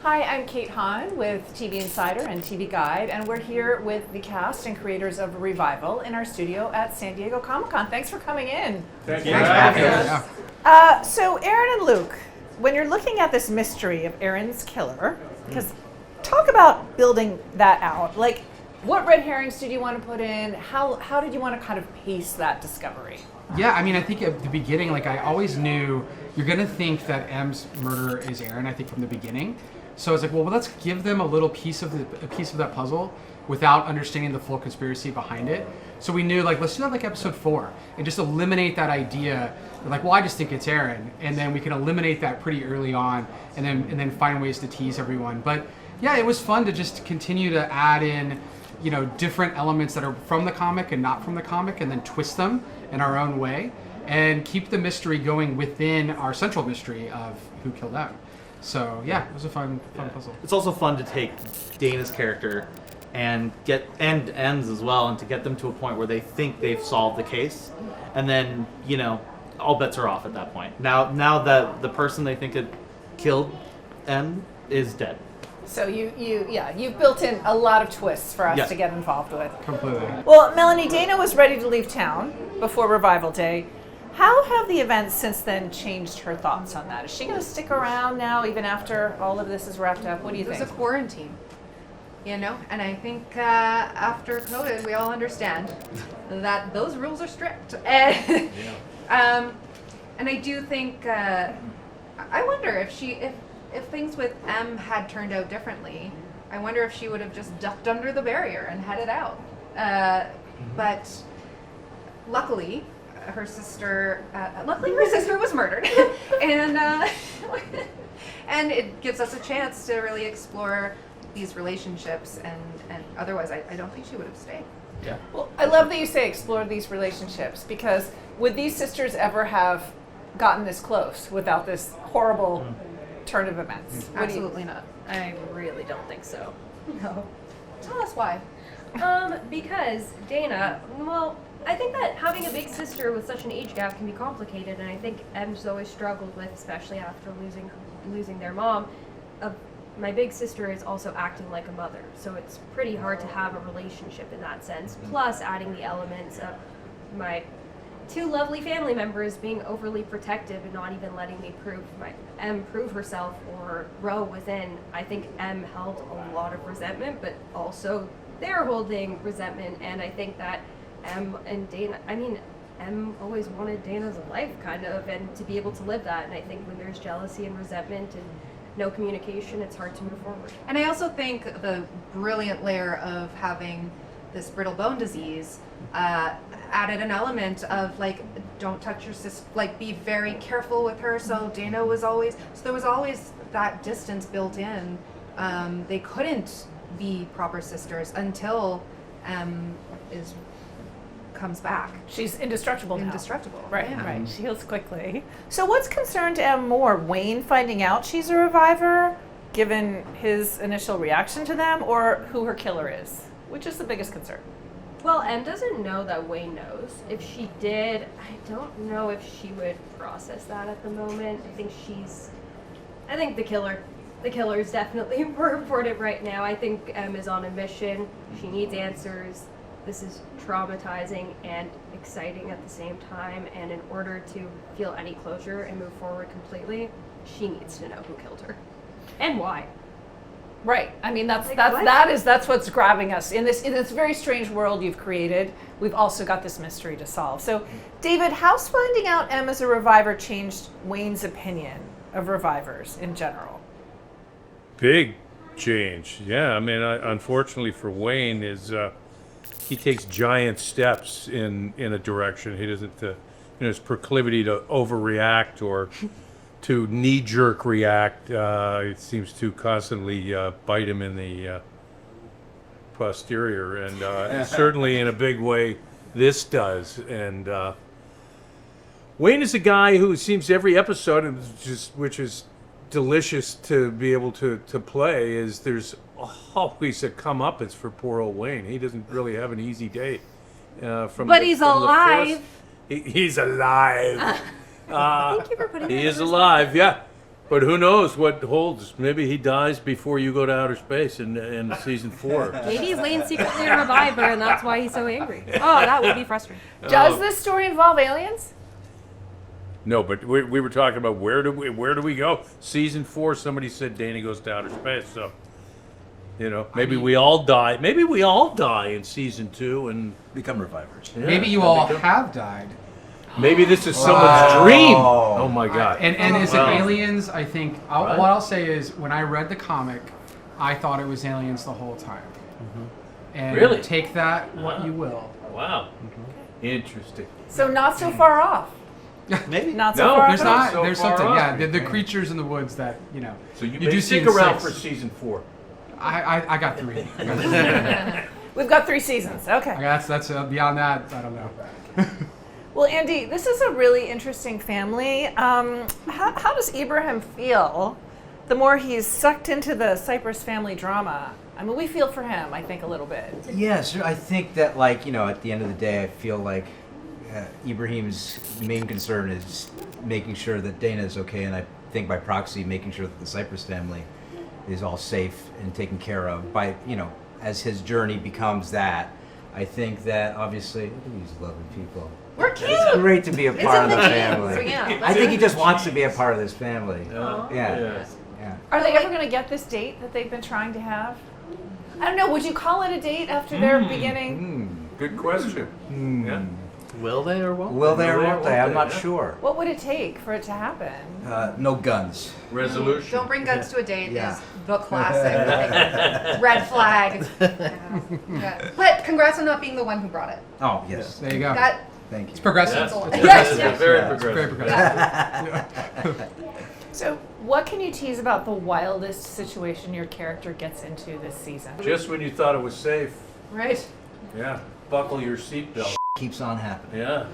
Hi, I'm Kate Hahn with TV Insider and TV Guide, and we're here with the cast and creators of Revival in our studio at San Diego Comic-Con. Thanks for coming in. Thank you for having us. So Aaron and Luke, when you're looking at this mystery of Aaron's killer, because talk about building that out. Like, what red herrings did you want to put in? How did you want to kind of pace that discovery? Yeah, I mean, I think at the beginning, like, I always knew you're going to think that M's murderer is Aaron, I think, from the beginning. So I was like, well, let's give them a little piece of that puzzle without understanding the full conspiracy behind it. So we knew, like, let's do that like episode 4 and just eliminate that idea. Like, well, I just think it's Aaron, and then we can eliminate that pretty early on, and then find ways to tease everyone. But yeah, it was fun to just continue to add in, you know, different elements that are from the comic and not from the comic, and then twist them in our own way, and keep the mystery going within our central mystery of who killed M. So yeah, it was a fun puzzle. It's also fun to take Dana's character and M's as well, and to get them to a point where they think they've solved the case, and then, you know, all bets are off at that point. Now that the person they think had killed M is dead. So you've built in a lot of twists for us to get involved with. Completely. Well, Melanie, Dana was ready to leave town before Revival Day. How have the events since then changed her thoughts on that? Is she going to stick around now, even after all of this is wrapped up? What do you think? It was a quarantine, you know, and I think after COVID, we all understand that those rules are strict. And, and I do think, I wonder if things with M had turned out differently, I wonder if she would have just ducked under the barrier and headed out. But luckily, her sister was murdered, and it gives us a chance to really explore these relationships, and otherwise I don't think she would have stayed. Yeah. Well, I love that you say explore these relationships, because would these sisters ever have gotten this close without this horrible turn of events? Absolutely not. I really don't think so. No. Tell us why. Because Dana, well, I think that having a big sister with such an age gap can be complicated, and I think M's always struggled with, especially after losing their mom. My big sister is also acting like a mother, so it's pretty hard to have a relationship in that sense. Plus, adding the elements of my 2 lovely family members being overly protective and not even letting me prove herself or grow within. I think M held a lot of resentment, but also they're holding resentment, and I think that M and Dana, M always wanted Dana's life, kind of, and to be able to live that. And I think when there's jealousy and resentment and no communication, it's hard to move forward. And I also think the brilliant layer of having this brittle bone disease added an element of, like, don't touch your sister, like, be very careful with her. So there was always that distance built in. They couldn't be proper sisters until comes back. She's indestructible now. Indestructible. Right, yeah. right. She heals quickly. So what's concerned M more? Wayne finding out she's a reviver, given his initial reaction to them, or who her killer is? Which is the biggest concern? Well, M doesn't know that Wayne knows. If she did, I don't know if she would process that at the moment. I think the killer is definitely more important right now. I think M is on a mission. She needs answers. This is traumatizing and exciting at the same time, and in order to feel any closure and move forward completely, she needs to know who killed her and why. Right. I mean, that's what's grabbing us in this very strange world you've created. We've also got this mystery to solve. So, David, how's finding out M as a reviver changed Wayne's opinion of revivers in general? Big change. Yeah. I mean, unfortunately for Wayne, he takes giant steps in a direction. He doesn't, his proclivity to overreact or to knee-jerk react, it seems to constantly bite him in the posterior, and certainly in a big way this does. And Wayne is a guy who seems every episode, which is delicious to be able to play, is there's always a comeuppance for poor old Wayne. He doesn't really have an easy day. But he's alive. He's alive. Thank you for putting He that is in alive, yeah. But who knows what holds? Maybe he dies before you go to outer space in season 4. Maybe he's laying secretly a reviver, and that's why he's so angry. Oh, that would be frustrating. Does this story involve aliens? No, but we were talking about where do we go? Season 4, somebody said Dana goes to outer space, so maybe we all die. Maybe we all die in season 2 and Become revivers. yeah, Maybe you all have died. Maybe this is someone's dream. Oh my God! And as Wow. aliens, I think Right. what I'll say is when I read the comic, I thought it was aliens the whole time. And Really? take that what you will. Wow, interesting. So not so far off. Maybe. Not so No, far There's off. not. so There's far something. off. Yeah, the creatures in the woods that So you do may see stick in around 6. for season 4. I got 3. We've got 3 seasons. Okay. That's beyond that. I don't know. Well, Andy, this is a really interesting family. How does Ibrahim feel the more he's sucked into the Cypress family drama? I mean, we feel for him, I think, a little bit. Yes, I think that, at the end of the day, I feel like Ibrahim's main concern is making sure that Dana is okay, and I think by proxy, making sure that the Cypress family is all safe and taken care of by, as his journey becomes that. I think that, obviously, look at these lovely people. We're cute. It's great to be a part of in the the family. genes, so yeah. I think he just wants to be a part of this family. Aw. Yeah. Are they ever going to get this date that they've been trying to have? I don't know. Would you call it a date after their beginning? Good question. Yeah. Will they or won't? Will they or Will they or won't they? won't I'm they? not Yeah. sure. What would it take for it to happen? No guns. Resolution. Don't bring guns to a date Yeah. is the classic. Red flag. Yeah. But congrats on not being the one who brought it. Oh, yes. There you go. That Thank you. It's progressive. Yes. It's Yes. progressive. Very Yeah, it's progressive. Very progressive. So, what can you tease about the wildest situation your character gets into this season? Just when you thought it was safe, right. yeah, buckle your seatbelt. Keeps on happening. Yeah.